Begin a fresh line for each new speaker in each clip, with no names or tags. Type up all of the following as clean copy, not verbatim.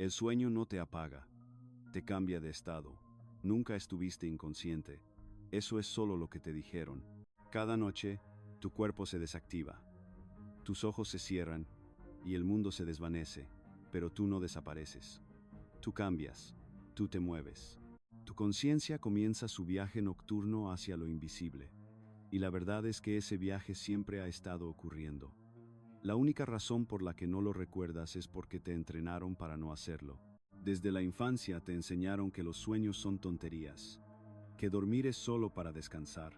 El sueño no te apaga, te cambia de estado. Nunca estuviste inconsciente. Eso es solo lo que te dijeron. Cada noche, tu cuerpo se desactiva. Tus ojos se cierran y el mundo se desvanece, pero tú no desapareces. Tú cambias, tú te mueves. Tu conciencia comienza su viaje nocturno hacia lo invisible. Y la verdad es que ese viaje siempre ha estado ocurriendo. La única razón por la que no lo recuerdas es porque te entrenaron para no hacerlo. Desde la infancia te enseñaron que los sueños son tonterías, que dormir es solo para descansar,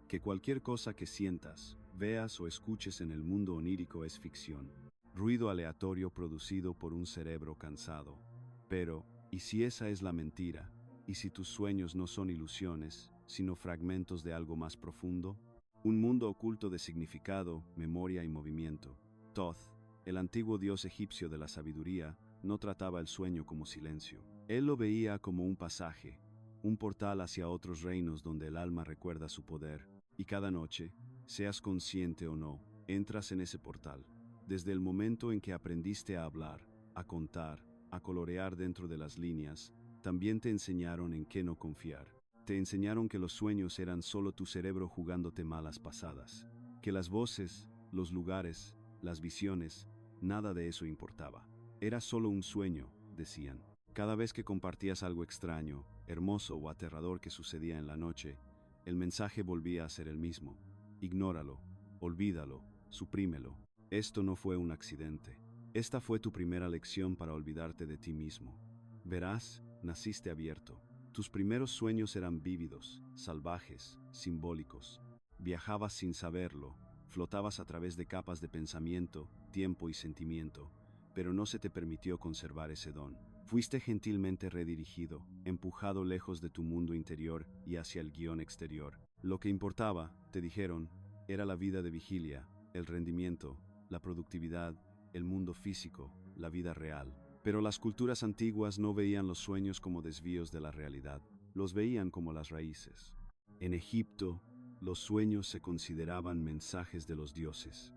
que cualquier cosa que sientas, veas o escuches en el mundo onírico es ficción, ruido aleatorio producido por un cerebro cansado. Pero, ¿y si esa es la mentira? ¿Y si tus sueños no son ilusiones, sino fragmentos de algo más profundo? Un mundo oculto de significado, memoria y movimiento. Thoth, el antiguo dios egipcio de la sabiduría, no trataba el sueño como silencio. Él lo veía como un pasaje, un portal hacia otros reinos donde el alma recuerda su poder, y cada noche, seas consciente o no, entras en ese portal. Desde el momento en que aprendiste a hablar, a contar, a colorear dentro de las líneas, también te enseñaron en qué no confiar. Te enseñaron que los sueños eran solo tu cerebro jugándote malas pasadas, que las voces, los lugares, las visiones, nada de eso importaba. Era solo un sueño, decían. Cada vez que compartías algo extraño, hermoso o aterrador que sucedía en la noche, el mensaje volvía a ser el mismo. Ignóralo, olvídalo, suprímelo. Esto no fue un accidente. Esta fue tu primera lección para olvidarte de ti mismo. Verás, naciste abierto. Tus primeros sueños eran vívidos, salvajes, simbólicos. Viajabas sin saberlo, flotabas a través de capas de pensamiento, tiempo y sentimiento, pero no se te permitió conservar ese don. Fuiste gentilmente redirigido, empujado lejos de tu mundo interior y hacia el guión exterior. Lo que importaba, te dijeron, era la vida de vigilia, el rendimiento, la productividad, el mundo físico, la vida real. Pero las culturas antiguas no veían los sueños como desvíos de la realidad, los veían como las raíces. En Egipto, los sueños se consideraban mensajes de los dioses.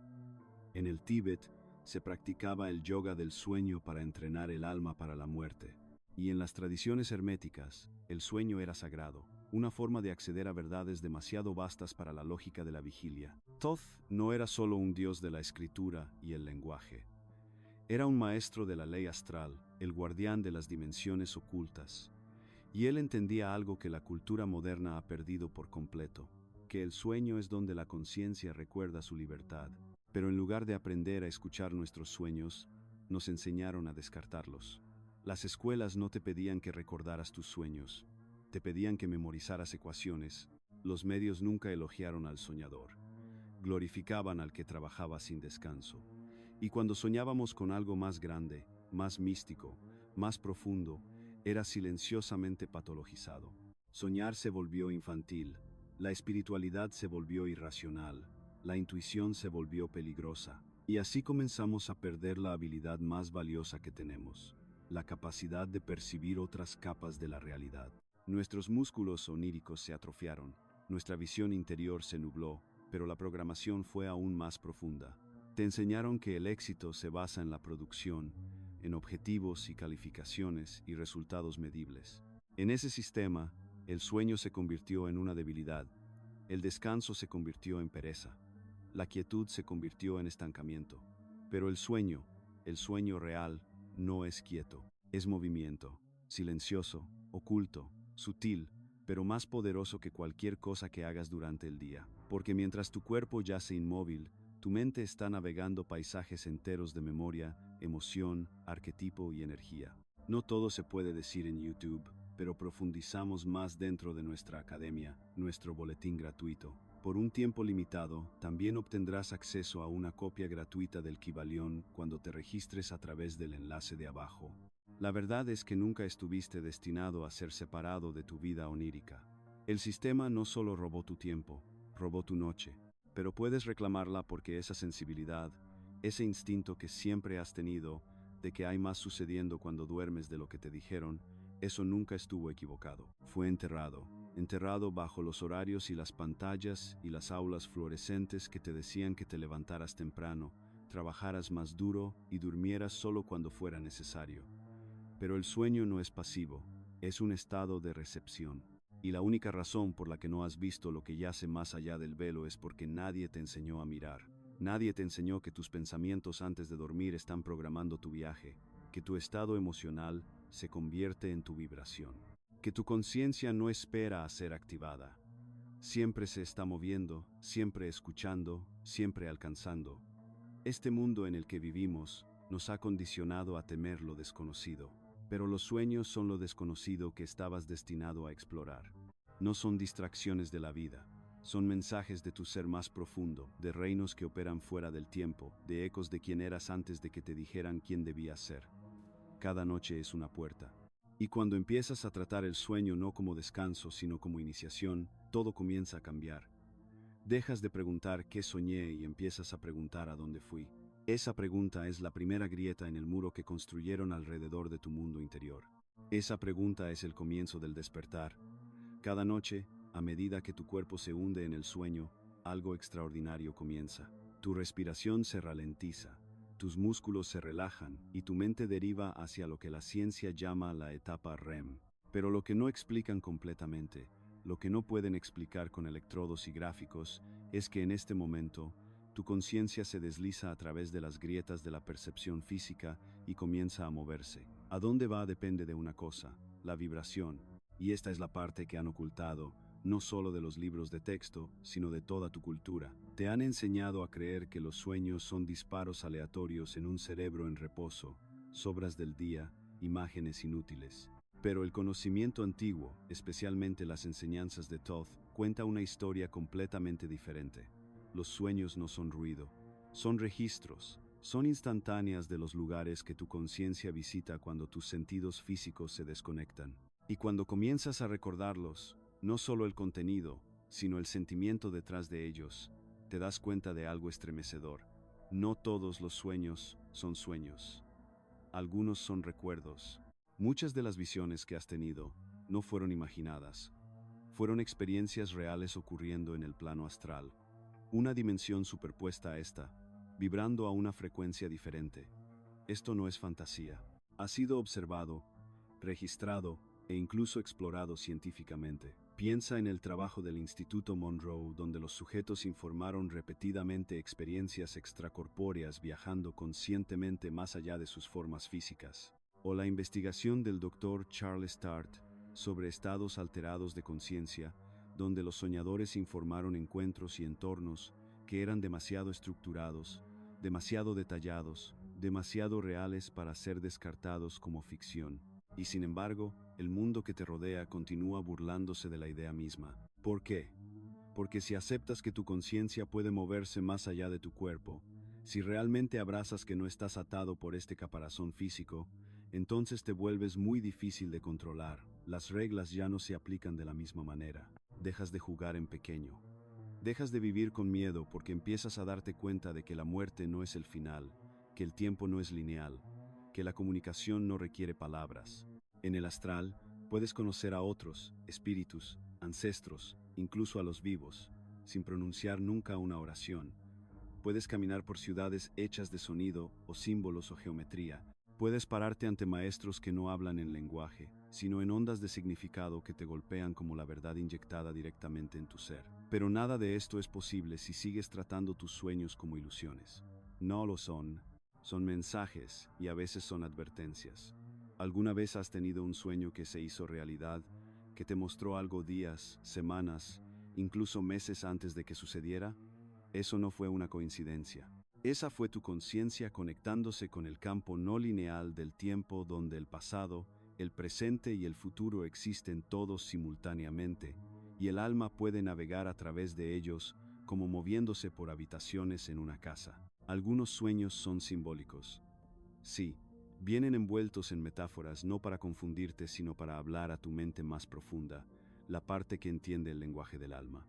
En el Tíbet, se practicaba el yoga del sueño para entrenar el alma para la muerte. Y en las tradiciones herméticas, el sueño era sagrado, una forma de acceder a verdades demasiado vastas para la lógica de la vigilia. Thoth no era solo un dios de la escritura y el lenguaje. Era un maestro de la ley astral, el guardián de las dimensiones ocultas. Y él entendía algo que la cultura moderna ha perdido por completo, que el sueño es donde la conciencia recuerda su libertad. Pero en lugar de aprender a escuchar nuestros sueños, nos enseñaron a descartarlos. Las escuelas no te pedían que recordaras tus sueños, te pedían que memorizaras ecuaciones. Los medios nunca elogiaron al soñador, glorificaban al que trabajaba sin descanso. Y cuando soñábamos con algo más grande, más místico, más profundo, era silenciosamente patologizado. Soñar se volvió infantil, la espiritualidad se volvió irracional, la intuición se volvió peligrosa, y así comenzamos a perder la habilidad más valiosa que tenemos, la capacidad de percibir otras capas de la realidad. Nuestros músculos oníricos se atrofiaron, nuestra visión interior se nubló, pero la programación fue aún más profunda. Te enseñaron que el éxito se basa en la producción, en objetivos y calificaciones y resultados medibles. En ese sistema, el sueño se convirtió en una debilidad, el descanso se convirtió en pereza, la quietud se convirtió en estancamiento. Pero el sueño real, no es quieto, es movimiento, silencioso, oculto, sutil, pero más poderoso que cualquier cosa que hagas durante el día. Porque mientras tu cuerpo yace inmóvil, tu mente está navegando paisajes enteros de memoria, emoción, arquetipo y energía. No todo se puede decir en YouTube, pero profundizamos más dentro de nuestra academia, nuestro boletín gratuito. Por un tiempo limitado, también obtendrás acceso a una copia gratuita del Kybalión cuando te registres a través del enlace de abajo. La verdad es que nunca estuviste destinado a ser separado de tu vida onírica. El sistema no solo robó tu tiempo, robó tu noche, pero puedes reclamarla porque esa sensibilidad, ese instinto que siempre has tenido, de que hay más sucediendo cuando duermes de lo que te dijeron, eso nunca estuvo equivocado. Fue enterrado bajo los horarios y las pantallas y las aulas fluorescentes que te decían que te levantaras temprano, trabajaras más duro y durmieras solo cuando fuera necesario. Pero el sueño no es pasivo, es un estado de recepción. Y la única razón por la que no has visto lo que yace más allá del velo es porque nadie te enseñó a mirar. Nadie te enseñó que tus pensamientos antes de dormir están programando tu viaje, que tu estado emocional se convierte en tu vibración, que tu conciencia no espera a ser activada. Siempre se está moviendo, siempre escuchando, siempre alcanzando. Este mundo en el que vivimos nos ha condicionado a temer lo desconocido, pero los sueños son lo desconocido que estabas destinado a explorar. No son distracciones de la vida, son mensajes de tu ser más profundo, de reinos que operan fuera del tiempo, de ecos de quién eras antes de que te dijeran quién debías ser. Cada noche es una puerta. Y cuando empiezas a tratar el sueño no como descanso, sino como iniciación, todo comienza a cambiar. Dejas de preguntar qué soñé y empiezas a preguntar a dónde fui. Esa pregunta es la primera grieta en el muro que construyeron alrededor de tu mundo interior. Esa pregunta es el comienzo del despertar. Cada noche, a medida que tu cuerpo se hunde en el sueño, algo extraordinario comienza. Tu respiración se ralentiza, tus músculos se relajan y tu mente deriva hacia lo que la ciencia llama la etapa REM. Pero lo que no explican completamente, lo que no pueden explicar con electrodos y gráficos, es que en este momento, tu conciencia se desliza a través de las grietas de la percepción física y comienza a moverse. ¿A dónde va? Depende de una cosa, la vibración. Y esta es la parte que han ocultado, no solo de los libros de texto, sino de toda tu cultura. Te han enseñado a creer que los sueños son disparos aleatorios en un cerebro en reposo, sobras del día, imágenes inútiles. Pero el conocimiento antiguo, especialmente las enseñanzas de Thoth, cuenta una historia completamente diferente. Los sueños no son ruido, son registros, son instantáneas de los lugares que tu conciencia visita cuando tus sentidos físicos se desconectan. Y cuando comienzas a recordarlos, no solo el contenido, sino el sentimiento detrás de ellos, te das cuenta de algo estremecedor. No todos los sueños son sueños. Algunos son recuerdos. Muchas de las visiones que has tenido no fueron imaginadas. Fueron experiencias reales ocurriendo en el plano astral. Una dimensión superpuesta a esta, vibrando a una frecuencia diferente. Esto no es fantasía. Ha sido observado, registrado e incluso explorado científicamente. Piensa en el trabajo del Instituto Monroe, donde los sujetos informaron repetidamente experiencias extracorpóreas viajando conscientemente más allá de sus formas físicas. O la investigación del Dr. Charles Tart sobre estados alterados de conciencia, donde los soñadores informaron encuentros y entornos que eran demasiado estructurados, demasiado detallados, demasiado reales para ser descartados como ficción. Y sin embargo, el mundo que te rodea continúa burlándose de la idea misma. ¿Por qué? Porque si aceptas que tu conciencia puede moverse más allá de tu cuerpo, si realmente abrazas que no estás atado por este caparazón físico, entonces te vuelves muy difícil de controlar. Las reglas ya no se aplican de la misma manera. Dejas de jugar en pequeño. Dejas de vivir con miedo porque empiezas a darte cuenta de que la muerte no es el final, que el tiempo no es lineal, que la comunicación no requiere palabras. En el astral, puedes conocer a otros, espíritus, ancestros, incluso a los vivos, sin pronunciar nunca una oración. Puedes caminar por ciudades hechas de sonido o símbolos o geometría. Puedes pararte ante maestros que no hablan en lenguaje, sino en ondas de significado que te golpean como la verdad inyectada directamente en tu ser. Pero nada de esto es posible si sigues tratando tus sueños como ilusiones. No lo son. Son mensajes y a veces son advertencias. ¿Alguna vez has tenido un sueño que se hizo realidad, que te mostró algo días, semanas, incluso meses antes de que sucediera? Eso no fue una coincidencia. Esa fue tu conciencia conectándose con el campo no lineal del tiempo donde el pasado, el presente y el futuro existen todos simultáneamente, y el alma puede navegar a través de ellos como moviéndose por habitaciones en una casa. Algunos sueños son simbólicos. Sí, vienen envueltos en metáforas no para confundirte, sino para hablar a tu mente más profunda, la parte que entiende el lenguaje del alma.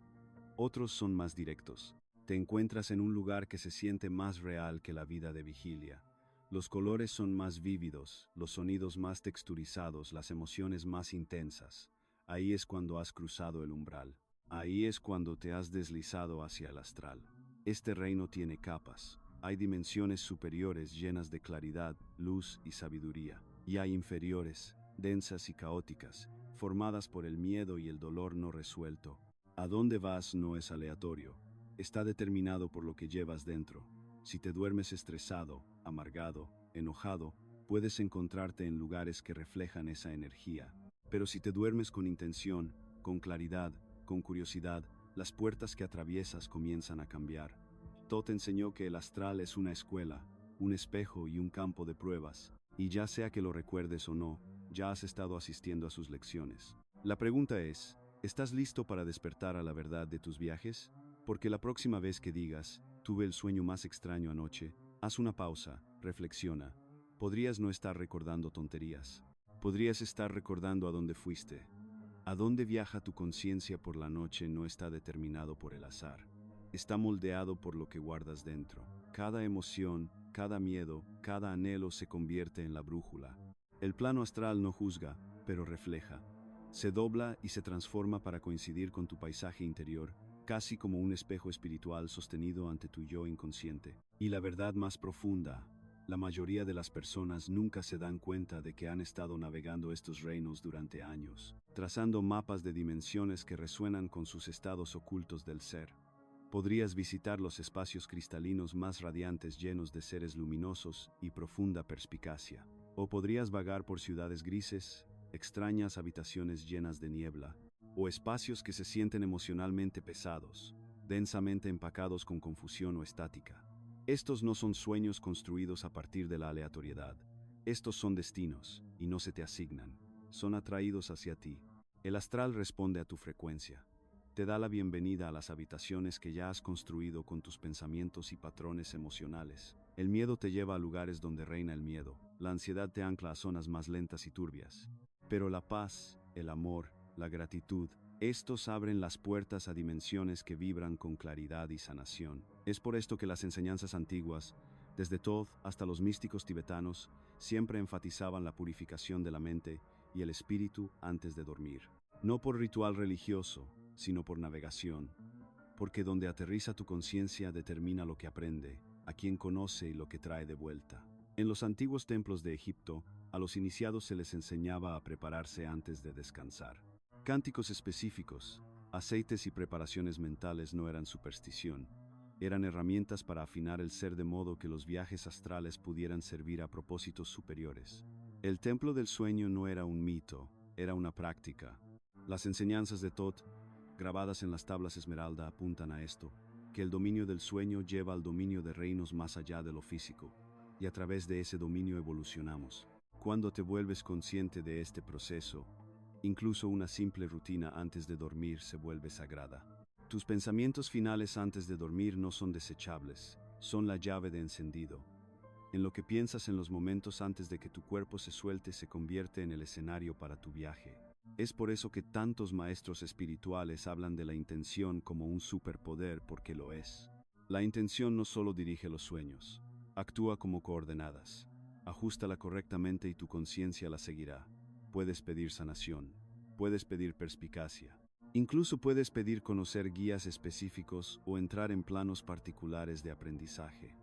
Otros son más directos. Te encuentras en un lugar que se siente más real que la vida de vigilia. Los colores son más vívidos, los sonidos más texturizados, las emociones más intensas. Ahí es cuando has cruzado el umbral. Ahí es cuando te has deslizado hacia el astral. Este reino tiene capas. Hay dimensiones superiores llenas de claridad, luz y sabiduría. y hay inferiores, densas y caóticas, formadas por el miedo y el dolor no resuelto. A dónde vas no es aleatorio, está determinado por lo que llevas dentro. Si te duermes estresado, amargado, enojado, puedes encontrarte en lugares que reflejan esa energía. Pero si te duermes con intención, con claridad, con curiosidad, las puertas que atraviesas comienzan a cambiar. Thoth enseñó que el astral es una escuela, un espejo y un campo de pruebas, y ya sea que lo recuerdes o no, ya has estado asistiendo a sus lecciones. La pregunta es, ¿estás listo para despertar a la verdad de tus viajes? Porque la próxima vez que digas, tuve el sueño más extraño anoche, haz una pausa, reflexiona. Podrías no estar recordando tonterías. Podrías estar recordando a dónde fuiste. A dónde viaja tu conciencia por la noche no está determinado por el azar. Está moldeado por lo que guardas dentro. Cada emoción, cada miedo, cada anhelo se convierte en la brújula. El plano astral no juzga, pero refleja. Se dobla y se transforma para coincidir con tu paisaje interior, casi como un espejo espiritual sostenido ante tu yo inconsciente. Y la verdad más profunda, la mayoría de las personas nunca se dan cuenta de que han estado navegando estos reinos durante años, trazando mapas de dimensiones que resuenan con sus estados ocultos del ser. Podrías visitar los espacios cristalinos más radiantes llenos de seres luminosos y profunda perspicacia. O podrías vagar por ciudades grises, extrañas habitaciones llenas de niebla, o espacios que se sienten emocionalmente pesados, densamente empacados con confusión o estática. Estos no son sueños construidos a partir de la aleatoriedad. Estos son destinos, y no se te asignan. Son atraídos hacia ti. El astral responde a tu frecuencia. Te da la bienvenida a las habitaciones que ya has construido con tus pensamientos y patrones emocionales. El miedo te lleva a lugares donde reina el miedo. La ansiedad te ancla a zonas más lentas y turbias. Pero la paz, el amor, la gratitud, estos abren las puertas a dimensiones que vibran con claridad y sanación. Es por esto que las enseñanzas antiguas, desde Thoth hasta los místicos tibetanos, siempre enfatizaban la purificación de la mente y el espíritu antes de dormir. No por ritual religioso, sino por navegación. Porque donde aterriza tu conciencia determina lo que aprende, a quien conoce y lo que trae de vuelta. En los antiguos templos de Egipto, a los iniciados se les enseñaba a prepararse antes de descansar. Cánticos específicos, aceites y preparaciones mentales no eran superstición, eran herramientas para afinar el ser de modo que los viajes astrales pudieran servir a propósitos superiores. El templo del sueño no era un mito, era una práctica. Las enseñanzas de Thoth, grabadas en las tablas esmeralda, apuntan a esto, que el dominio del sueño lleva al dominio de reinos más allá de lo físico, y a través de ese dominio evolucionamos. Cuando te vuelves consciente de este proceso, incluso una simple rutina antes de dormir se vuelve sagrada. Tus pensamientos finales antes de dormir no son desechables, son la llave de encendido. En lo que piensas en los momentos antes de que tu cuerpo se suelte se convierte en el escenario para tu viaje. Es por eso que tantos maestros espirituales hablan de la intención como un superpoder, porque lo es. La intención no solo dirige los sueños, actúa como coordenadas. Ajústala correctamente y tu conciencia la seguirá. Puedes pedir sanación, puedes pedir perspicacia, incluso puedes pedir conocer guías específicos o entrar en planos particulares de aprendizaje.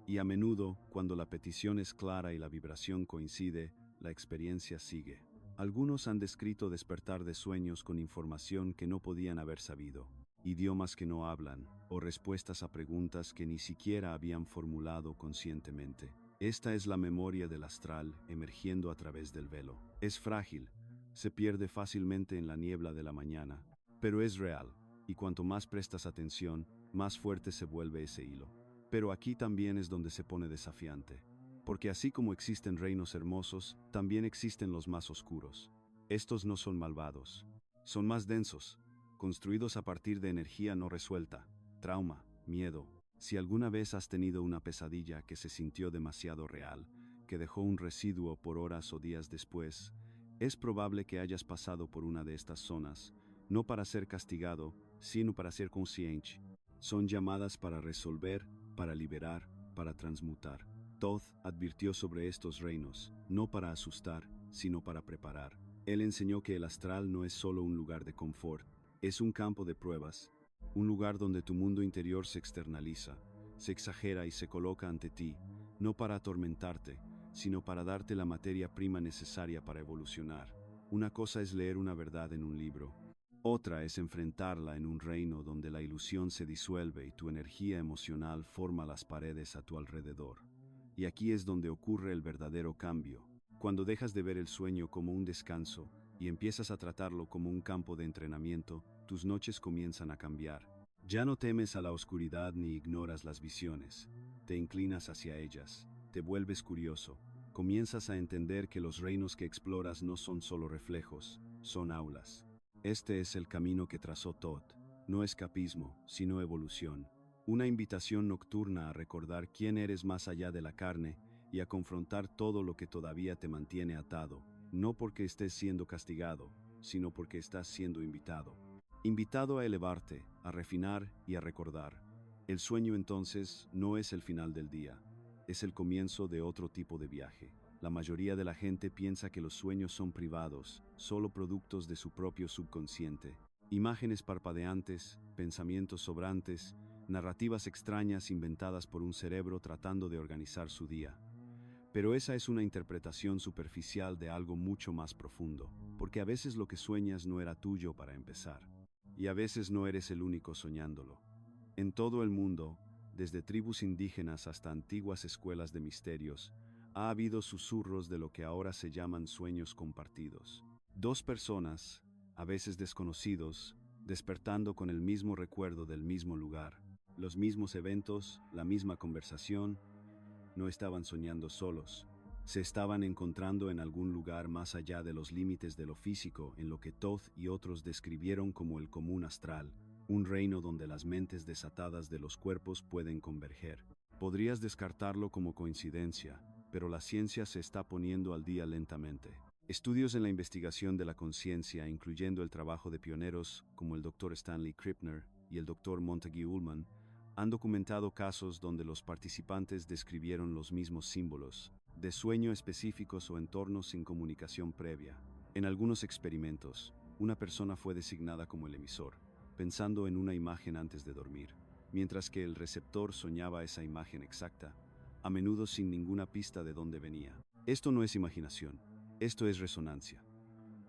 Y a menudo, cuando la petición es clara y la vibración coincide, la experiencia sigue. Algunos han descrito despertar de sueños con información que no podían haber sabido, idiomas que no hablan, o respuestas a preguntas que ni siquiera habían formulado conscientemente. Esta es la memoria del astral emergiendo a través del velo. Es frágil, se pierde fácilmente en la niebla de la mañana, pero es real, y cuanto más prestas atención, más fuerte se vuelve ese hilo. Pero aquí también es donde se pone desafiante, porque así como existen reinos hermosos, también existen los más oscuros. Estos no son malvados, son más densos, construidos a partir de energía no resuelta, trauma, miedo. Si alguna vez has tenido una pesadilla que se sintió demasiado real, que dejó un residuo por horas o días después, es probable que hayas pasado por una de estas zonas, no para ser castigado, sino para ser consciente. Son llamadas para resolver, para liberar, para transmutar. Thoth advirtió sobre estos reinos, no para asustar, sino para preparar. Él enseñó que el astral no es solo un lugar de confort, es un campo de pruebas, un lugar donde tu mundo interior se externaliza, se exagera y se coloca ante ti, no para atormentarte, sino para darte la materia prima necesaria para evolucionar. Una cosa es leer una verdad en un libro, otra es enfrentarla en un reino donde la ilusión se disuelve y tu energía emocional forma las paredes a tu alrededor. Y aquí es donde ocurre el verdadero cambio, cuando dejas de ver el sueño como un descanso y empiezas a tratarlo como un campo de entrenamiento, tus noches comienzan a cambiar. Ya no temes a la oscuridad ni ignoras las visiones, te inclinas hacia ellas, te vuelves curioso, comienzas a entender que los reinos que exploras no son solo reflejos, son aulas. Este es el camino que trazó Todd, no escapismo, sino evolución. Una invitación nocturna a recordar quién eres más allá de la carne y a confrontar todo lo que todavía te mantiene atado, no porque estés siendo castigado, sino porque estás siendo invitado. Invitado a elevarte, a refinar y a recordar. El sueño entonces no es el final del día, es el comienzo de otro tipo de viaje. La mayoría de la gente piensa que los sueños son privados, solo productos de su propio subconsciente. Imágenes parpadeantes, pensamientos sobrantes, narrativas extrañas inventadas por un cerebro tratando de organizar su día. Pero esa es una interpretación superficial de algo mucho más profundo, porque a veces lo que sueñas no era tuyo para empezar, y a veces no eres el único soñándolo. En todo el mundo, desde tribus indígenas hasta antiguas escuelas de misterios, ha habido susurros de lo que ahora se llaman sueños compartidos. Dos personas, a veces desconocidos, despertando con el mismo recuerdo del mismo lugar, los mismos eventos, la misma conversación. No estaban soñando solos, se estaban encontrando en algún lugar más allá de los límites de lo físico, en lo que Todd y otros describieron como el común astral, un reino donde las mentes desatadas de los cuerpos pueden converger. Podrías descartarlo como coincidencia, pero la ciencia se está poniendo al día lentamente. Estudios en la investigación de la conciencia, incluyendo el trabajo de pioneros como el Dr. Stanley Krippner y el Dr. Montague Ullman, han documentado casos donde los participantes describieron los mismos símbolos de sueño específicos o entornos sin comunicación previa. En algunos experimentos, una persona fue designada como el emisor, pensando en una imagen antes de dormir, mientras que el receptor soñaba esa imagen exacta, a menudo sin ninguna pista de dónde venía. Esto no es imaginación, esto es resonancia.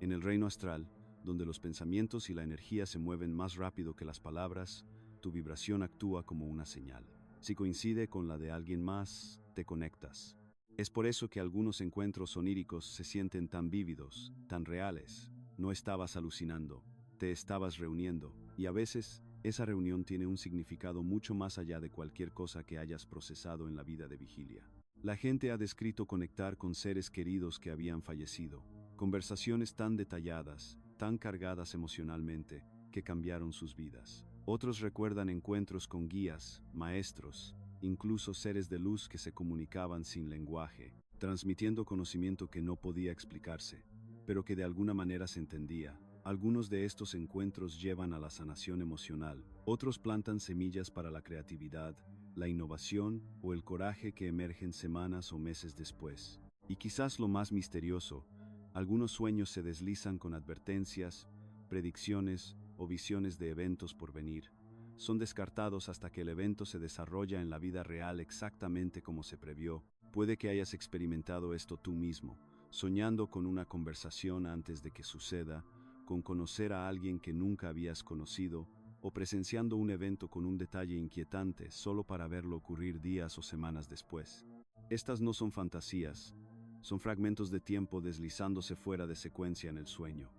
En el reino astral, donde los pensamientos y la energía se mueven más rápido que las palabras, tu vibración actúa como una señal. Si coincide con la de alguien más, te conectas. Es por eso que algunos encuentros oníricos se sienten tan vívidos, tan reales. No estabas alucinando, te estabas reuniendo, y a veces esa reunión tiene un significado mucho más allá de cualquier cosa que hayas procesado en la vida de vigilia. La gente ha descrito conectar con seres queridos que habían fallecido, conversaciones tan detalladas, tan cargadas emocionalmente, que cambiaron sus vidas. Otros recuerdan encuentros con guías, maestros, incluso seres de luz que se comunicaban sin lenguaje, transmitiendo conocimiento que no podía explicarse, pero que de alguna manera se entendía. Algunos de estos encuentros llevan a la sanación emocional, otros plantan semillas para la creatividad, la innovación o el coraje que emergen semanas o meses después. Y quizás lo más misterioso, algunos sueños se deslizan con advertencias, predicciones o visiones de eventos por venir. Son descartados hasta que el evento se desarrolla en la vida real exactamente como se previó. Puede que hayas experimentado esto tú mismo, soñando con una conversación antes de que suceda, con conocer a alguien que nunca habías conocido, o presenciando un evento con un detalle inquietante solo para verlo ocurrir días o semanas después. Estas no son fantasías, son fragmentos de tiempo deslizándose fuera de secuencia en el sueño.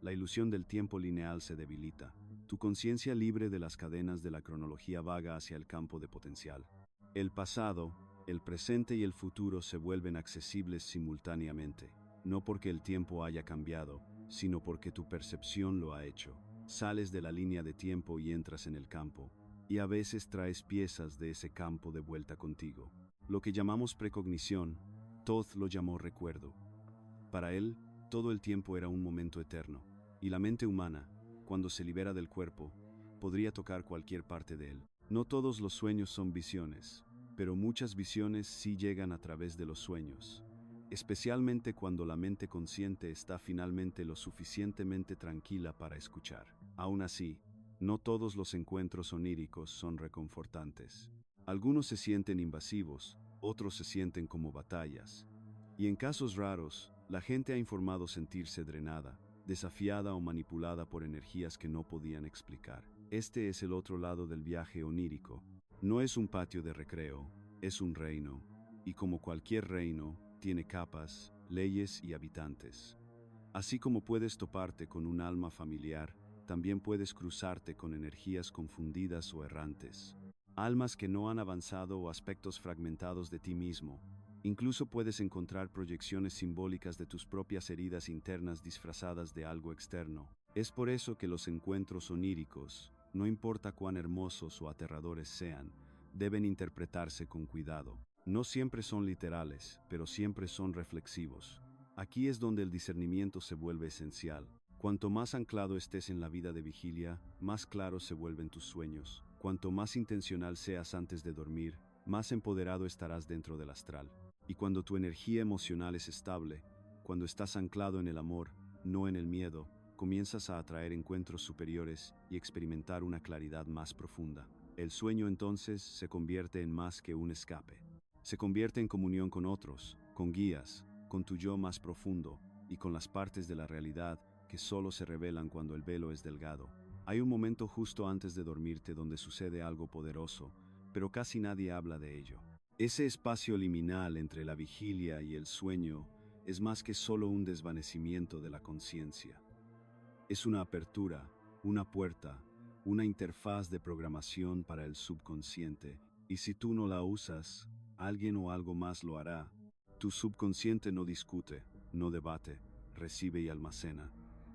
La ilusión del tiempo lineal se debilita. Tu conciencia libre de las cadenas de la cronología vaga hacia el campo de potencial. El pasado, el presente y el futuro se vuelven accesibles simultáneamente, no porque el tiempo haya cambiado, sino porque tu percepción lo ha hecho. Sales de la línea de tiempo y entras en el campo, y a veces traes piezas de ese campo de vuelta contigo. Lo que llamamos precognición, Todd lo llamó recuerdo. Para él, todo el tiempo era un momento eterno, y la mente humana, cuando se libera del cuerpo, podría tocar cualquier parte de él. No todos los sueños son visiones, pero muchas visiones sí llegan a través de los sueños, especialmente cuando la mente consciente está finalmente lo suficientemente tranquila para escuchar. Aún así, no todos los encuentros oníricos son reconfortantes. Algunos se sienten invasivos, otros se sienten como batallas, Y en casos raros, la gente ha informado sentirse drenada, desafiada o manipulada por energías que no podían explicar. Este es el otro lado del viaje onírico. No es un patio de recreo, es un reino, y como cualquier reino, tiene capas, leyes y habitantes. Así como puedes toparte con un alma familiar, también puedes cruzarte con energías confundidas o errantes. Almas que no han avanzado o aspectos fragmentados de ti mismo. Incluso puedes encontrar proyecciones simbólicas de tus propias heridas internas disfrazadas de algo externo. Es por eso que los encuentros oníricos, no importa cuán hermosos o aterradores sean, deben interpretarse con cuidado. No siempre son literales, pero siempre son reflexivos. Aquí es donde el discernimiento se vuelve esencial. Cuanto más anclado estés en la vida de vigilia, más claros se vuelven tus sueños. Cuanto más intencional seas antes de dormir, más empoderado estarás dentro del astral. Y cuando tu energía emocional es estable, cuando estás anclado en el amor, no en el miedo, comienzas a atraer encuentros superiores y experimentar una claridad más profunda. El sueño entonces se convierte en más que un escape. Se convierte en comunión con otros, con guías, con tu yo más profundo y con las partes de la realidad que solo se revelan cuando el velo es delgado. Hay un momento justo antes de dormirte donde sucede algo poderoso, pero casi nadie habla de ello. Ese espacio liminal entre la vigilia y el sueño es más que solo un desvanecimiento de la conciencia. Es una apertura, una puerta, una interfaz de programación para el subconsciente, y si tú no la usas, alguien o algo más lo hará. Tu subconsciente no discute, no debate, recibe y almacena.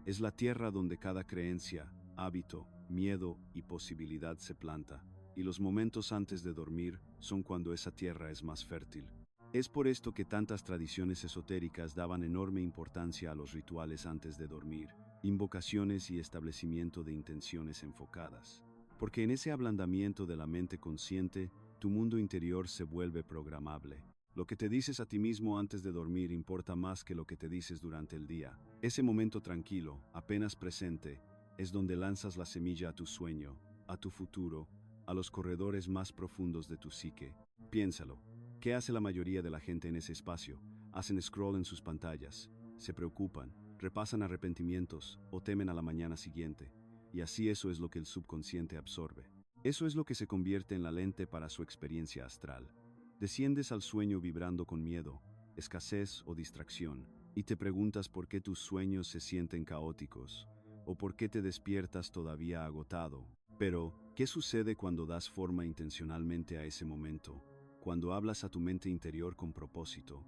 Es la tierra donde cada creencia, hábito, miedo y posibilidad se planta, y los momentos antes de dormir son cuando esa tierra es más fértil. Es por esto que tantas tradiciones esotéricas daban enorme importancia a los rituales antes de dormir, invocaciones y establecimiento de intenciones enfocadas. Porque en ese ablandamiento de la mente consciente, tu mundo interior se vuelve programable. Lo que te dices a ti mismo antes de dormir importa más que lo que te dices durante el día. Ese momento tranquilo, apenas presente, es donde lanzas la semilla a tu sueño, a tu futuro, a los corredores más profundos de tu psique. Piénsalo. ¿Qué hace la mayoría de la gente en ese espacio? Hacen scroll en sus pantallas, se preocupan, repasan arrepentimientos o temen a la mañana siguiente. Y así eso es lo que el subconsciente absorbe. Eso es lo que se convierte en la lente para su experiencia astral. Desciendes al sueño vibrando con miedo, escasez o distracción, y te preguntas por qué tus sueños se sienten caóticos, o por qué te despiertas todavía agotado. Pero, ¿qué sucede cuando das forma intencionalmente a ese momento? Cuando hablas a tu mente interior con propósito.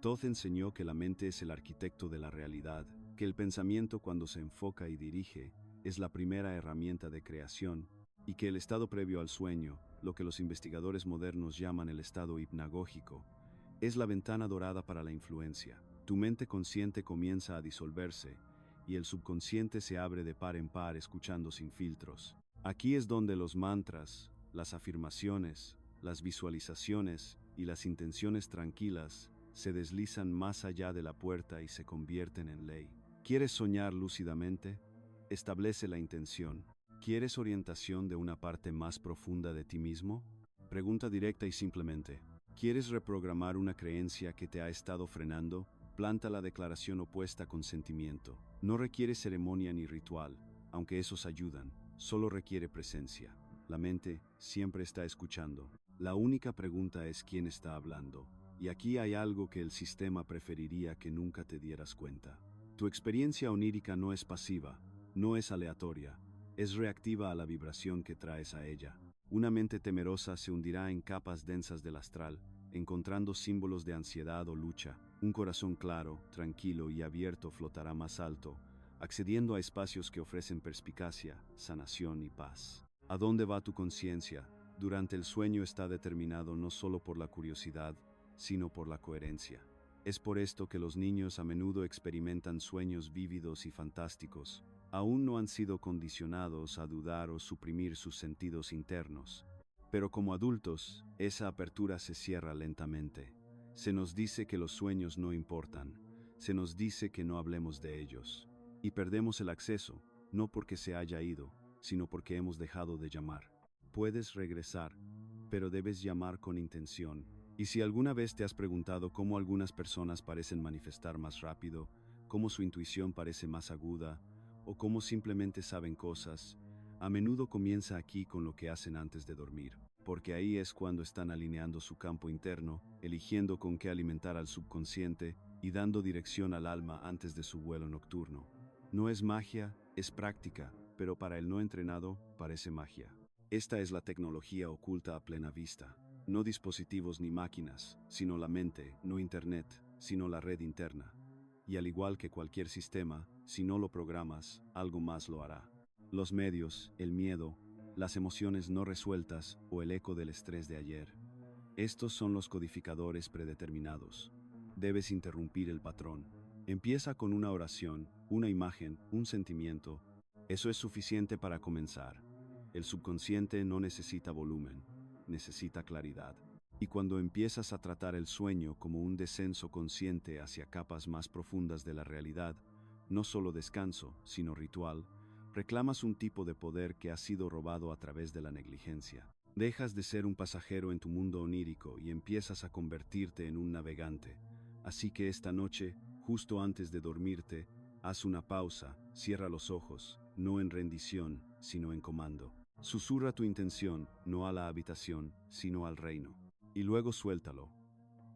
Todd enseñó que la mente es el arquitecto de la realidad, que el pensamiento cuando se enfoca y dirige es la primera herramienta de creación, y que el estado previo al sueño, lo que los investigadores modernos llaman el estado hipnagógico, es la ventana dorada para la influencia. Tu mente consciente comienza a disolverse, y el subconsciente se abre de par en par escuchando sin filtros. Aquí es donde los mantras, las afirmaciones, las visualizaciones y las intenciones tranquilas se deslizan más allá de la puerta y se convierten en ley. ¿Quieres soñar lúcidamente? Establece la intención. ¿Quieres orientación de una parte más profunda de ti mismo? Pregunta directa y simplemente. ¿Quieres reprogramar una creencia que te ha estado frenando? Planta la declaración opuesta con sentimiento. No requiere ceremonia ni ritual, aunque esos ayudan, solo requiere presencia. La mente siempre está escuchando. La única pregunta es quién está hablando. Y aquí hay algo que el sistema preferiría que nunca te dieras cuenta. Tu experiencia onírica no es pasiva, no es aleatoria, es reactiva a la vibración que traes a ella. Una mente temerosa se hundirá en capas densas del astral, encontrando símbolos de ansiedad o lucha. Un corazón claro, tranquilo y abierto flotará más alto, accediendo a espacios que ofrecen perspicacia, sanación y paz. ¿A dónde va tu conciencia? Durante el sueño está determinado no solo por la curiosidad, sino por la coherencia. Es por esto que los niños a menudo experimentan sueños vívidos y fantásticos. Aún no han sido condicionados a dudar o suprimir sus sentidos internos. Pero como adultos, esa apertura se cierra lentamente. Se nos dice que los sueños no importan. Se nos dice que no hablemos de ellos. Y perdemos el acceso, no porque se haya ido, sino porque hemos dejado de llamar. Puedes regresar, pero debes llamar con intención, Y si alguna vez te has preguntado cómo algunas personas parecen manifestar más rápido, cómo su intuición parece más aguda, o cómo simplemente saben cosas, a menudo comienza aquí con lo que hacen antes de dormir, porque ahí es cuando están alineando su campo interno, eligiendo con qué alimentar al subconsciente y dando dirección al alma antes de su vuelo nocturno. No es magia, es práctica, pero para el no entrenado parece magia. Esta es la tecnología oculta a plena vista. No dispositivos ni máquinas, sino la mente, no internet, sino la red interna. Y al igual que cualquier sistema, si no lo programas, algo más lo hará. Los medios, el miedo, las emociones no resueltas o el eco del estrés de ayer. Estos son los codificadores predeterminados. Debes interrumpir el patrón. Empieza con una oración, una imagen, un sentimiento. Eso es suficiente para comenzar. El subconsciente no necesita volumen, necesita claridad. Y cuando empiezas a tratar el sueño como un descenso consciente hacia capas más profundas de la realidad, no solo descanso, sino ritual, reclamas un tipo de poder que ha sido robado a través de la negligencia. Dejas de ser un pasajero en tu mundo onírico y empiezas a convertirte en un navegante. Así que esta noche, justo antes de dormirte, haz una pausa, cierra los ojos, no en rendición, sino en comando. Susurra tu intención, no a la habitación, sino al reino. Y luego suéltalo.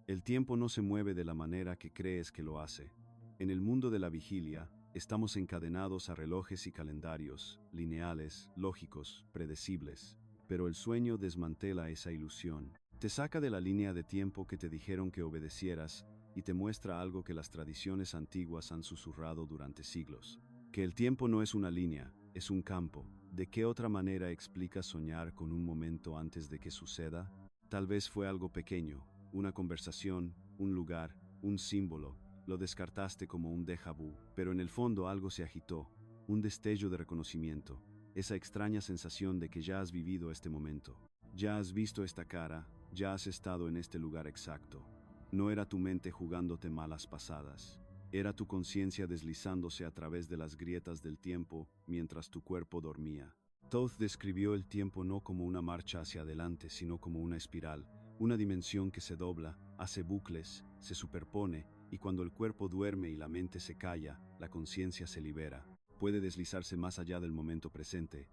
El tiempo no se mueve de la manera que crees que lo hace. En el mundo de la vigilia, estamos encadenados a relojes y calendarios, lineales, lógicos, predecibles. Pero el sueño desmantela esa ilusión. Te saca de la línea de tiempo que te dijeron que obedecieras y te muestra algo que las tradiciones antiguas han susurrado durante siglos. Que el tiempo no es una línea, es un campo. ¿De qué otra manera explicas soñar con un momento antes de que suceda? Tal vez fue algo pequeño, una conversación, un lugar, un símbolo. Lo descartaste como un déjà vu, pero en el fondo algo se agitó, un destello de reconocimiento, esa extraña sensación de que ya has vivido este momento. Ya has visto esta cara, ya has estado en este lugar exacto. No era tu mente jugándote malas pasadas. Era tu conciencia deslizándose a través de las grietas del tiempo mientras tu cuerpo dormía. Toth describió el tiempo no como una marcha hacia adelante, sino como una espiral, una dimensión que se dobla, hace bucles, se superpone, y cuando el cuerpo duerme y la mente se calla, la conciencia se libera. Puede deslizarse más allá del momento presente,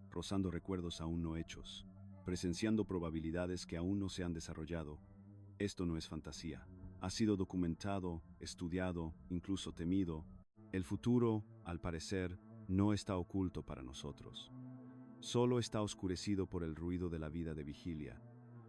rozando recuerdos aún no hechos, presenciando probabilidades que aún no se han desarrollado. Esto no es fantasía. Ha sido documentado, estudiado, incluso temido. El futuro, al parecer, no está oculto para nosotros. Solo está oscurecido por el ruido de la vida de vigilia.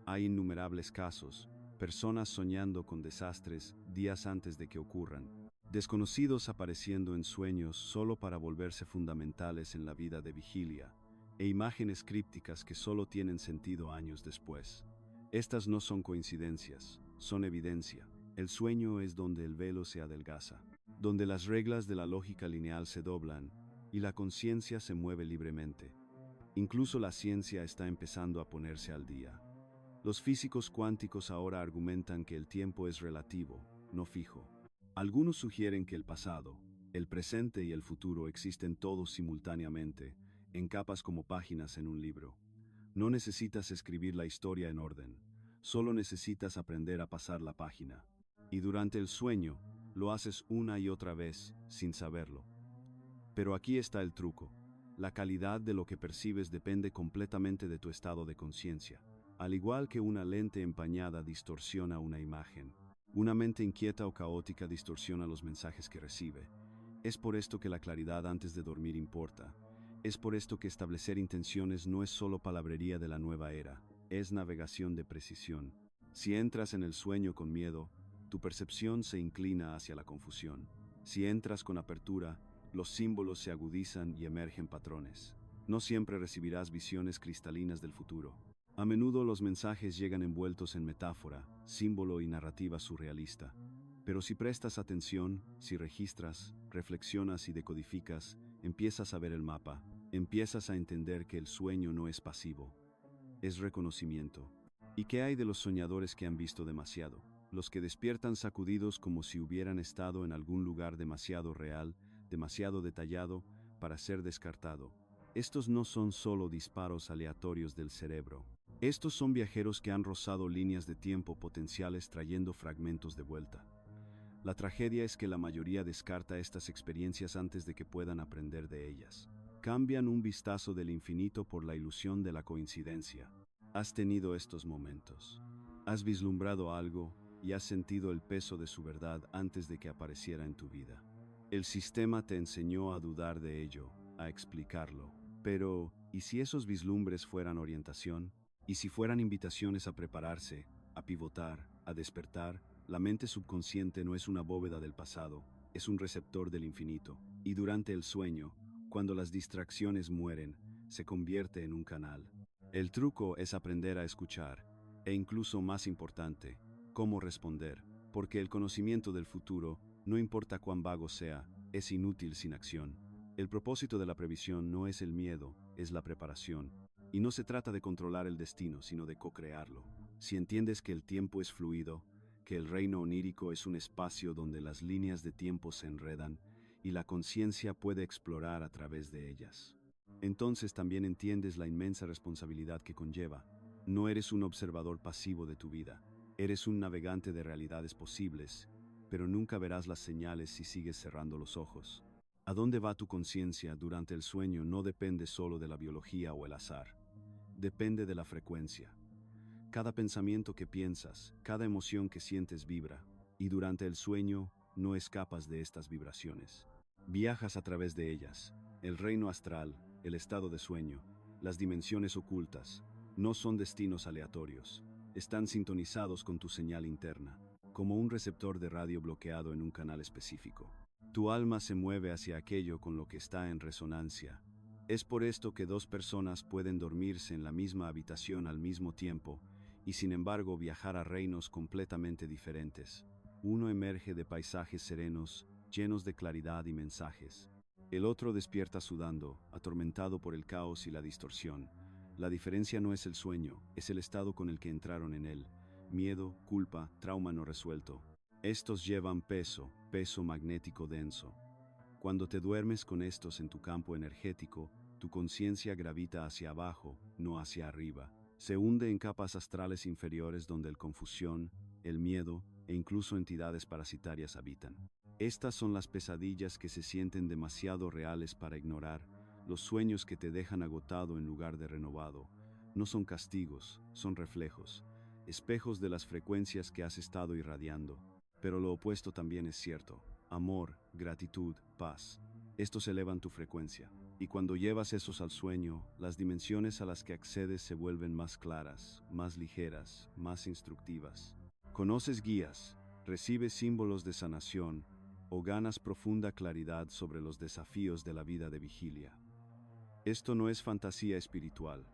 Hay innumerables casos, personas soñando con desastres días antes de que ocurran, desconocidos apareciendo en sueños solo para volverse fundamentales en la vida de vigilia, e imágenes crípticas que solo tienen sentido años después. Estas no son coincidencias, son evidencia. El sueño es donde el velo se adelgaza, donde las reglas de la lógica lineal se doblan y la conciencia se mueve libremente. Incluso la ciencia está empezando a ponerse al día. Los físicos cuánticos ahora argumentan que el tiempo es relativo, no fijo. Algunos sugieren que el pasado, el presente y el futuro existen todos simultáneamente, en capas como páginas en un libro. No necesitas escribir la historia en orden, solo necesitas aprender a pasar la página. Y durante el sueño, lo haces una y otra vez, sin saberlo. Pero aquí está el truco. La calidad de lo que percibes depende completamente de tu estado de conciencia. Al igual que una lente empañada distorsiona una imagen, una mente inquieta o caótica distorsiona los mensajes que recibe. Es por esto que la claridad antes de dormir importa. Es por esto que establecer intenciones no es solo palabrería de la nueva era, es navegación de precisión. Si entras en el sueño con miedo, tu percepción se inclina hacia la confusión. Si entras con apertura, los símbolos se agudizan y emergen patrones. No siempre recibirás visiones cristalinas del futuro. A menudo los mensajes llegan envueltos en metáfora, símbolo y narrativa surrealista. Pero si prestas atención, si registras, reflexionas y decodificas, empiezas a ver el mapa, empiezas a entender que el sueño no es pasivo, es reconocimiento. ¿Y qué hay de los soñadores que han visto demasiado? Los que despiertan sacudidos como si hubieran estado en algún lugar demasiado real, demasiado detallado, para ser descartado. Estos no son solo disparos aleatorios del cerebro. Estos son viajeros que han rozado líneas de tiempo potenciales trayendo fragmentos de vuelta. La tragedia es que la mayoría descarta estas experiencias antes de que puedan aprender de ellas. Cambian un vistazo del infinito por la ilusión de la coincidencia. Has tenido estos momentos. Has vislumbrado algo y has sentido el peso de su verdad antes de que apareciera en tu vida. El sistema te enseñó a dudar de ello, a explicarlo. Pero, ¿y si esos vislumbres fueran orientación? ¿Y si fueran invitaciones a prepararse, a pivotar, a despertar? La mente subconsciente no es una bóveda del pasado, es un receptor del infinito. Y durante el sueño, cuando las distracciones mueren, se convierte en un canal. El truco es aprender a escuchar, e incluso más importante, cómo responder, porque el conocimiento del futuro, no importa cuán vago sea, es inútil sin acción. El propósito de la previsión no es el miedo, es la preparación. Y no se trata de controlar el destino, sino de co-crearlo. Si entiendes que el tiempo es fluido, que el reino onírico es un espacio donde las líneas de tiempo se enredan y la conciencia puede explorar a través de ellas, entonces también entiendes la inmensa responsabilidad que conlleva. No eres un observador pasivo de tu vida, eres un navegante de realidades posibles, pero nunca verás las señales si sigues cerrando los ojos. ¿A dónde va tu conciencia durante el sueño? No depende solo de la biología o el azar, depende de la frecuencia. Cada pensamiento que piensas, cada emoción que sientes vibra, y durante el sueño no escapas de estas vibraciones. Viajas a través de ellas. El reino astral, el estado de sueño, las dimensiones ocultas, no son destinos aleatorios. Están sintonizados con tu señal interna, como un receptor de radio bloqueado en un canal específico. Tu alma se mueve hacia aquello con lo que está en resonancia. Es por esto que dos personas pueden dormirse en la misma habitación al mismo tiempo y sin embargo viajar a reinos completamente diferentes. Uno emerge de paisajes serenos, llenos de claridad y mensajes. El otro despierta sudando, atormentado por el caos y la distorsión. La diferencia no es el sueño, es el estado con el que entraron en él. Miedo, culpa, trauma no resuelto. Estos llevan peso, peso magnético denso. Cuando te duermes con estos en tu campo energético, tu conciencia gravita hacia abajo, no hacia arriba. Se hunde en capas astrales inferiores donde la confusión, el miedo e incluso entidades parasitarias habitan. Estas son las pesadillas que se sienten demasiado reales para ignorar, los sueños que te dejan agotado en lugar de renovado. No son castigos, son reflejos, espejos de las frecuencias que has estado irradiando. Pero lo opuesto también es cierto. Amor, gratitud, paz. Estos elevan tu frecuencia. Y cuando llevas esos al sueño, las dimensiones a las que accedes se vuelven más claras, más ligeras, más instructivas. Conoces guías, recibes símbolos de sanación o ganas profunda claridad sobre los desafíos de la vida de vigilia. Esto no es fantasía espiritual,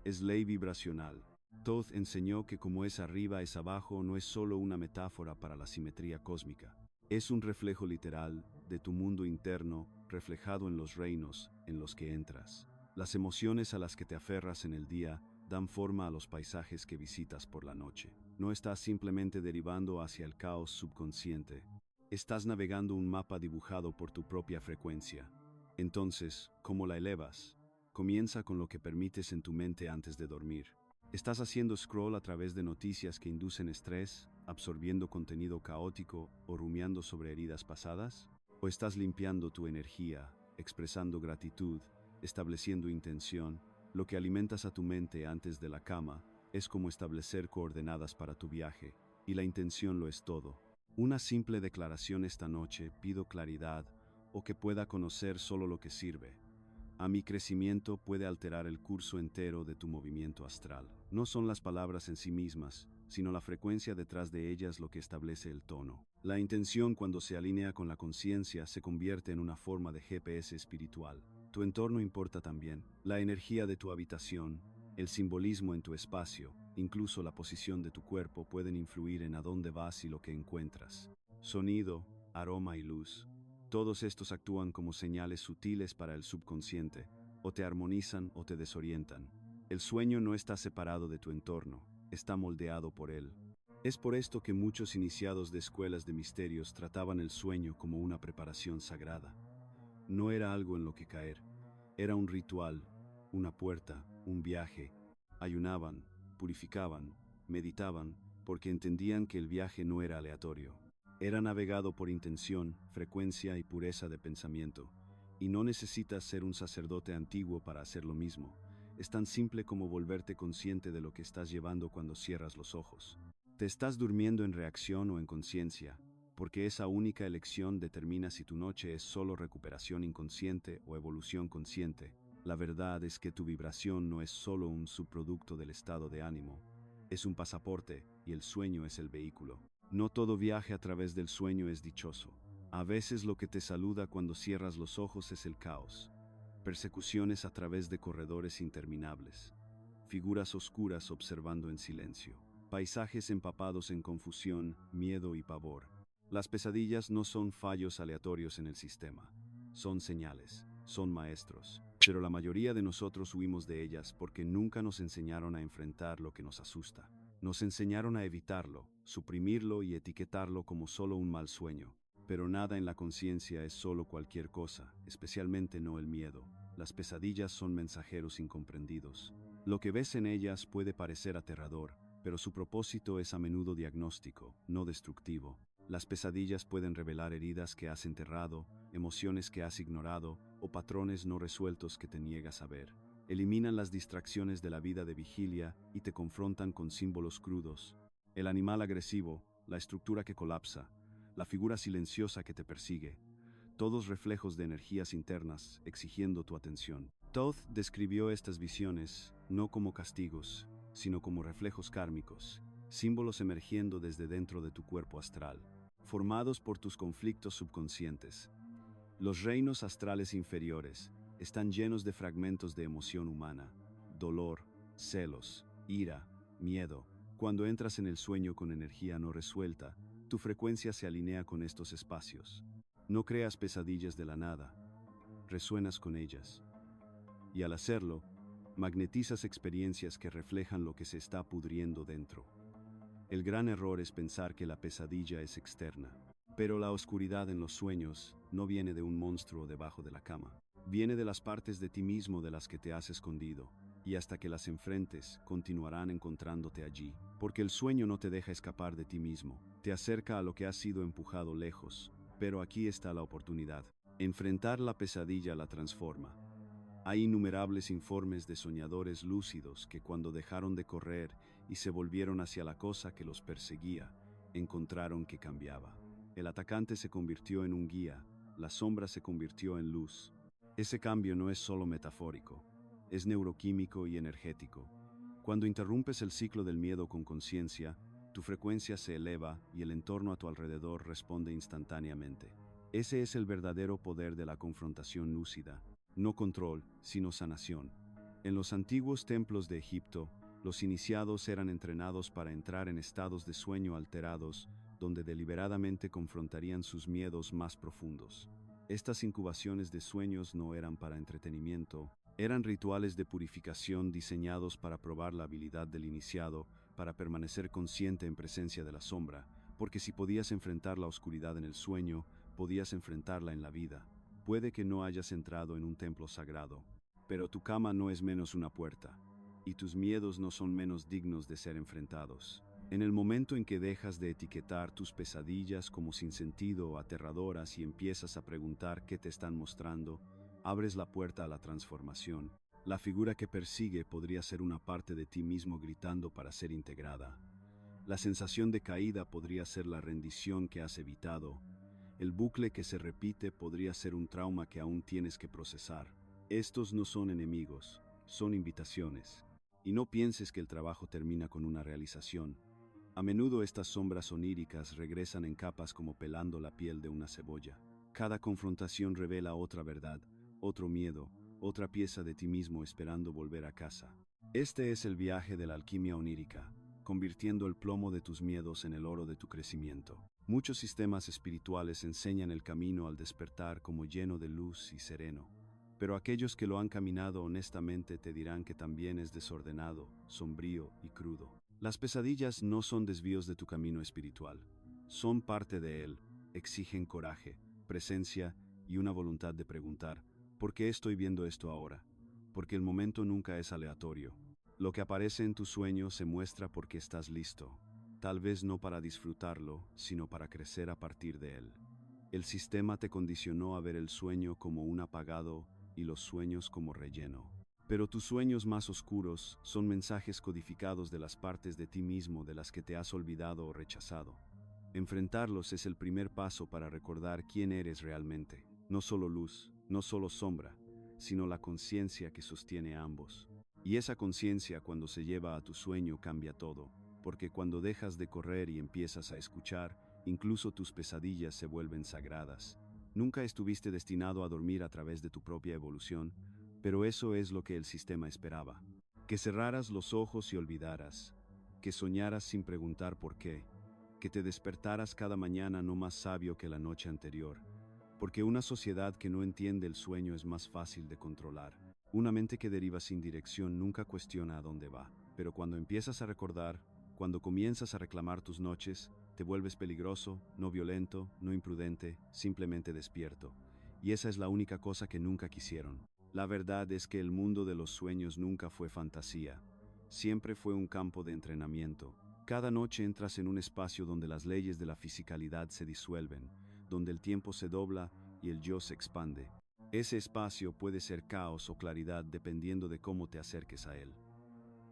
es ley vibracional. Thoth enseñó que como es arriba es abajo no es solo una metáfora para la simetría cósmica. Es un reflejo literal de tu mundo interno reflejado en los reinos en los que entras. Las emociones a las que te aferras en el día dan forma a los paisajes que visitas por la noche. No estás simplemente derivando hacia el caos subconsciente. Estás navegando un mapa dibujado por tu propia frecuencia. Entonces, ¿cómo la elevas? Comienza con lo que permites en tu mente antes de dormir. ¿Estás haciendo scroll a través de noticias que inducen estrés, absorbiendo contenido caótico o rumiando sobre heridas pasadas? ¿O estás limpiando tu energía, expresando gratitud, estableciendo intención? Lo que alimentas a tu mente antes de la cama es como establecer coordenadas para tu viaje, y la intención lo es todo. Una simple declaración esta noche: pido claridad, o que pueda conocer solo lo que sirve. A mi crecimiento puede alterar el curso entero de tu movimiento astral. No son las palabras en sí mismas, sino la frecuencia detrás de ellas lo que establece el tono. La intención, cuando se alinea con la conciencia, se convierte en una forma de GPS espiritual. Tu entorno importa también. La energía de tu habitación, el simbolismo en tu espacio, incluso la posición de tu cuerpo pueden influir en a dónde vas y lo que encuentras. Sonido, aroma y luz. Todos estos actúan como señales sutiles para el subconsciente, o te armonizan o te desorientan. El sueño no está separado de tu entorno, está moldeado por él. Es por esto que muchos iniciados de escuelas de misterios trataban el sueño como una preparación sagrada. No era algo en lo que caer, era un ritual, una puerta, un viaje. Ayunaban, purificaban, meditaban, porque entendían que el viaje no era aleatorio. Era navegado por intención, frecuencia y pureza de pensamiento, y no necesitas ser un sacerdote antiguo para hacer lo mismo. Es tan simple como volverte consciente de lo que estás llevando cuando cierras los ojos. Te estás durmiendo en reacción o en conciencia, porque esa única elección determina si tu noche es solo recuperación inconsciente o evolución consciente. La verdad es que tu vibración no es solo un subproducto del estado de ánimo, es un pasaporte y el sueño es el vehículo. No todo viaje a través del sueño es dichoso. A veces lo que te saluda cuando cierras los ojos es el caos. Persecuciones a través de corredores interminables. Figuras oscuras observando en silencio. Paisajes empapados en confusión, miedo y pavor. Las pesadillas no son fallos aleatorios en el sistema. Son señales, son maestros. Pero la mayoría de nosotros huimos de ellas porque nunca nos enseñaron a enfrentar lo que nos asusta. Nos enseñaron a evitarlo, suprimirlo y etiquetarlo como solo un mal sueño. Pero nada en la conciencia es solo cualquier cosa, especialmente no el miedo. Las pesadillas son mensajeros incomprendidos. Lo que ves en ellas puede parecer aterrador, pero su propósito es a menudo diagnóstico, no destructivo. Las pesadillas pueden revelar heridas que has enterrado, emociones que has ignorado o patrones no resueltos que te niegas a ver. Eliminan las distracciones de la vida de vigilia y te confrontan con símbolos crudos. El animal agresivo, la estructura que colapsa, la figura silenciosa que te persigue, todos reflejos de energías internas exigiendo tu atención. Toth describió estas visiones no como castigos, sino como reflejos kármicos, símbolos emergiendo desde dentro de tu cuerpo astral, formados por tus conflictos subconscientes. Los reinos astrales inferiores están llenos de fragmentos de emoción humana, dolor, celos, ira, miedo. Cuando entras en el sueño con energía no resuelta, tu frecuencia se alinea con estos espacios. No creas pesadillas de la nada, resuenas con ellas. Y al hacerlo, magnetizas experiencias que reflejan lo que se está pudriendo dentro. El gran error es pensar que la pesadilla es externa. Pero la oscuridad en los sueños no viene de un monstruo debajo de la cama. Viene de las partes de ti mismo de las que te has escondido. Y hasta que las enfrentes, continuarán encontrándote allí. Porque el sueño no te deja escapar de ti mismo. Te acerca a lo que has sido empujado lejos. Pero aquí está la oportunidad. Enfrentar la pesadilla la transforma. Hay innumerables informes de soñadores lúcidos que cuando dejaron de correr y se volvieron hacia la cosa que los perseguía, encontraron que cambiaba. El atacante se convirtió en un guía, la sombra se convirtió en luz. Ese cambio no es solo metafórico, es neuroquímico y energético. Cuando interrumpes el ciclo del miedo con conciencia, tu frecuencia se eleva y el entorno a tu alrededor responde instantáneamente. Ese es el verdadero poder de la confrontación lúcida. No control, sino sanación. En los antiguos templos de Egipto, los iniciados eran entrenados para entrar en estados de sueño alterados, donde deliberadamente confrontarían sus miedos más profundos. Estas incubaciones de sueños no eran para entretenimiento, eran rituales de purificación diseñados para probar la habilidad del iniciado, para permanecer consciente en presencia de la sombra, porque si podías enfrentar la oscuridad en el sueño, podías enfrentarla en la vida. Puede que no hayas entrado en un templo sagrado, pero tu cama no es menos una puerta, y tus miedos no son menos dignos de ser enfrentados. En el momento en que dejas de etiquetar tus pesadillas como sin sentido o aterradoras y empiezas a preguntar qué te están mostrando, abres la puerta a la transformación. La figura que persigue podría ser una parte de ti mismo gritando para ser integrada. La sensación de caída podría ser la rendición que has evitado. El bucle que se repite podría ser un trauma que aún tienes que procesar. Estos no son enemigos, son invitaciones. Y no pienses que el trabajo termina con una realización. A menudo estas sombras oníricas regresan en capas como pelando la piel de una cebolla. Cada confrontación revela otra verdad, otro miedo, otra pieza de ti mismo esperando volver a casa. Este es el viaje de la alquimia onírica, convirtiendo el plomo de tus miedos en el oro de tu crecimiento. Muchos sistemas espirituales enseñan el camino al despertar como lleno de luz y sereno, pero aquellos que lo han caminado honestamente te dirán que también es desordenado, sombrío y crudo. Las pesadillas no son desvíos de tu camino espiritual, son parte de él, exigen coraje, presencia y una voluntad de preguntar, ¿por qué estoy viendo esto ahora? Porque el momento nunca es aleatorio. Lo que aparece en tu sueño se muestra porque estás listo, tal vez no para disfrutarlo, sino para crecer a partir de él. El sistema te condicionó a ver el sueño como un apagado y los sueños como relleno. Pero tus sueños más oscuros son mensajes codificados de las partes de ti mismo de las que te has olvidado o rechazado. Enfrentarlos es el primer paso para recordar quién eres realmente. No solo luz, no solo sombra, sino la conciencia que sostiene a ambos. Y esa conciencia cuando se lleva a tu sueño cambia todo, porque cuando dejas de correr y empiezas a escuchar, incluso tus pesadillas se vuelven sagradas. Nunca estuviste destinado a dormir a través de tu propia evolución, pero eso es lo que el sistema esperaba. Que cerraras los ojos y olvidaras, que soñaras sin preguntar por qué, que te despertaras cada mañana no más sabio que la noche anterior, porque una sociedad que no entiende el sueño es más fácil de controlar. Una mente que deriva sin dirección nunca cuestiona a dónde va, pero cuando empiezas a recordar, cuando comienzas a reclamar tus noches, te vuelves peligroso, no violento, no imprudente, simplemente despierto. Y esa es la única cosa que nunca quisieron. La verdad es que el mundo de los sueños nunca fue fantasía, siempre fue un campo de entrenamiento. Cada noche entras en un espacio donde las leyes de la fisicalidad se disuelven, donde el tiempo se dobla y el yo se expande. Ese espacio puede ser caos o claridad dependiendo de cómo te acerques a él.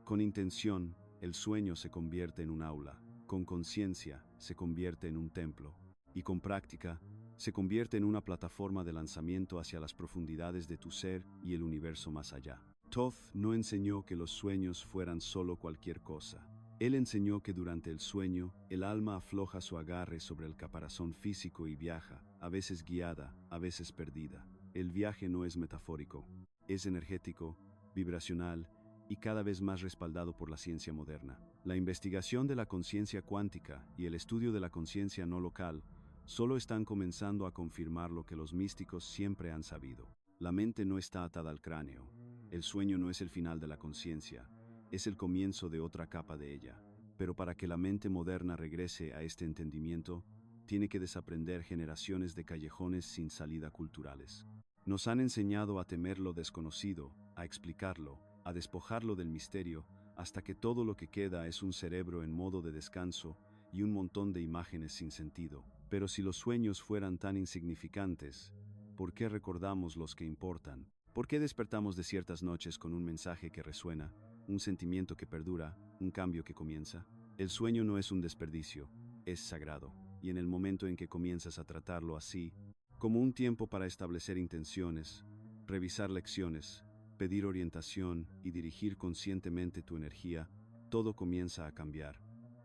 Con intención, el sueño se convierte en un aula, con conciencia se convierte en un templo, y con práctica se convierte en una plataforma de lanzamiento hacia las profundidades de tu ser y el universo más allá. Thoth no enseñó que los sueños fueran solo cualquier cosa. Él enseñó que durante el sueño, el alma afloja su agarre sobre el caparazón físico y viaja, a veces guiada, a veces perdida. El viaje no es metafórico, es energético, vibracional y cada vez más respaldado por la ciencia moderna. La investigación de la conciencia cuántica y el estudio de la conciencia no local solo están comenzando a confirmar lo que los místicos siempre han sabido. La mente no está atada al cráneo. El sueño no es el final de la conciencia, es el comienzo de otra capa de ella. Pero para que la mente moderna regrese a este entendimiento, tiene que desaprender generaciones de callejones sin salida culturales. Nos han enseñado a temer lo desconocido, a explicarlo, a despojarlo del misterio, hasta que todo lo que queda es un cerebro en modo de descanso y un montón de imágenes sin sentido. Pero si los sueños fueran tan insignificantes, ¿por qué recordamos los que importan? ¿Por qué despertamos de ciertas noches con un mensaje que resuena, un sentimiento que perdura, un cambio que comienza? El sueño no es un desperdicio, es sagrado, y en el momento en que comienzas a tratarlo así, como un tiempo para establecer intenciones, revisar lecciones, pedir orientación y dirigir conscientemente tu energía, todo comienza a cambiar.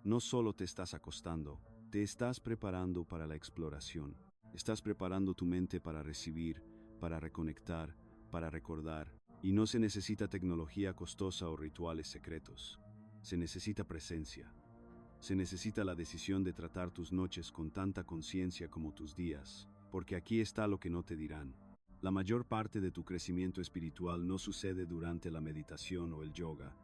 No solo te estás acostando, te estás preparando para la exploración. Estás preparando tu mente para recibir, para reconectar, para recordar. Y no se necesita tecnología costosa o rituales secretos. Se necesita presencia. Se necesita la decisión de tratar tus noches con tanta conciencia como tus días, porque aquí está lo que no te dirán. La mayor parte de tu crecimiento espiritual no sucede durante la meditación o el yoga.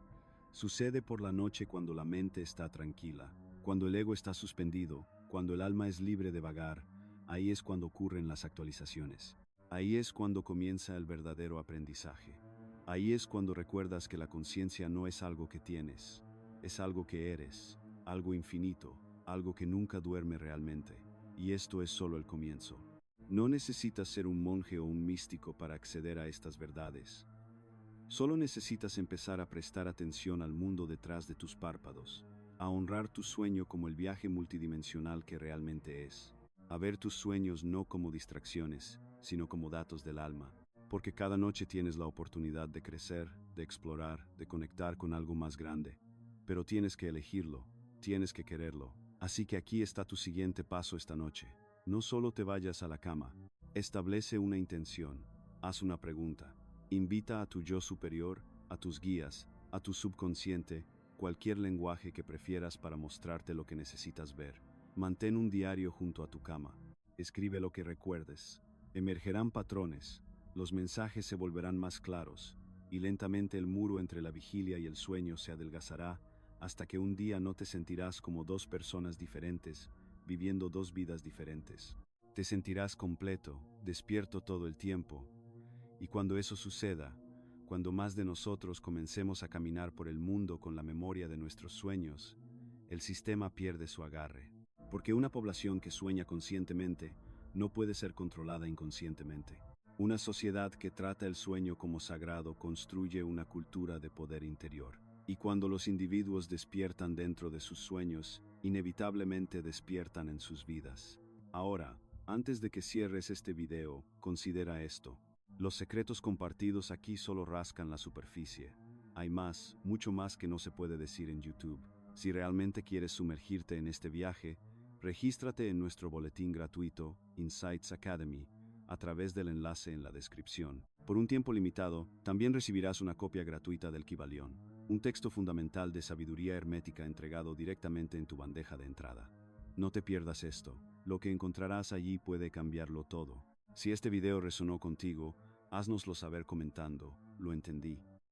Sucede por la noche cuando la mente está tranquila, cuando el ego está suspendido, cuando el alma es libre de vagar. Ahí es cuando ocurren las actualizaciones. Ahí es cuando comienza el verdadero aprendizaje. Ahí es cuando recuerdas que la conciencia no es algo que tienes, es algo que eres, algo infinito, algo que nunca duerme realmente. Y esto es solo el comienzo. No necesitas ser un monje o un místico para acceder a estas verdades. Solo necesitas empezar a prestar atención al mundo detrás de tus párpados, a honrar tu sueño como el viaje multidimensional que realmente es, a ver tus sueños no como distracciones, sino como datos del alma, porque cada noche tienes la oportunidad de crecer, de explorar, de conectar con algo más grande. Pero tienes que elegirlo, tienes que quererlo. Así que aquí está tu siguiente paso esta noche. No solo te vayas a la cama, establece una intención, haz una pregunta, invita a tu yo superior, a tus guías, a tu subconsciente, cualquier lenguaje que prefieras para mostrarte lo que necesitas ver. Mantén un diario junto a tu cama, escribe lo que recuerdes. Emergerán patrones, los mensajes se volverán más claros, y lentamente el muro entre la vigilia y el sueño se adelgazará hasta que un día no te sentirás como dos personas diferentes, viviendo dos vidas diferentes. Te sentirás completo, despierto todo el tiempo, y cuando eso suceda, Cuando más de nosotros comencemos a caminar por el mundo con la memoria de nuestros sueños, el sistema pierde su agarre. Porque una población que sueña conscientemente no puede ser controlada inconscientemente. Una sociedad que trata el sueño como sagrado construye una cultura de poder interior. Y cuando los individuos despiertan dentro de sus sueños, inevitablemente despiertan en sus vidas. Ahora, antes de que cierres este video, considera esto. Los secretos compartidos aquí solo rascan la superficie. Hay más, mucho más que no se puede decir en YouTube. Si realmente quieres sumergirte en este viaje, regístrate en nuestro boletín gratuito, Insights Academy, a través del enlace en la descripción. Por un tiempo limitado, también recibirás una copia gratuita del Kybalión, un texto fundamental de sabiduría hermética entregado directamente en tu bandeja de entrada. No te pierdas esto, lo que encontrarás allí puede cambiarlo todo. Si este video resonó contigo, háznoslo saber comentando, lo entendí.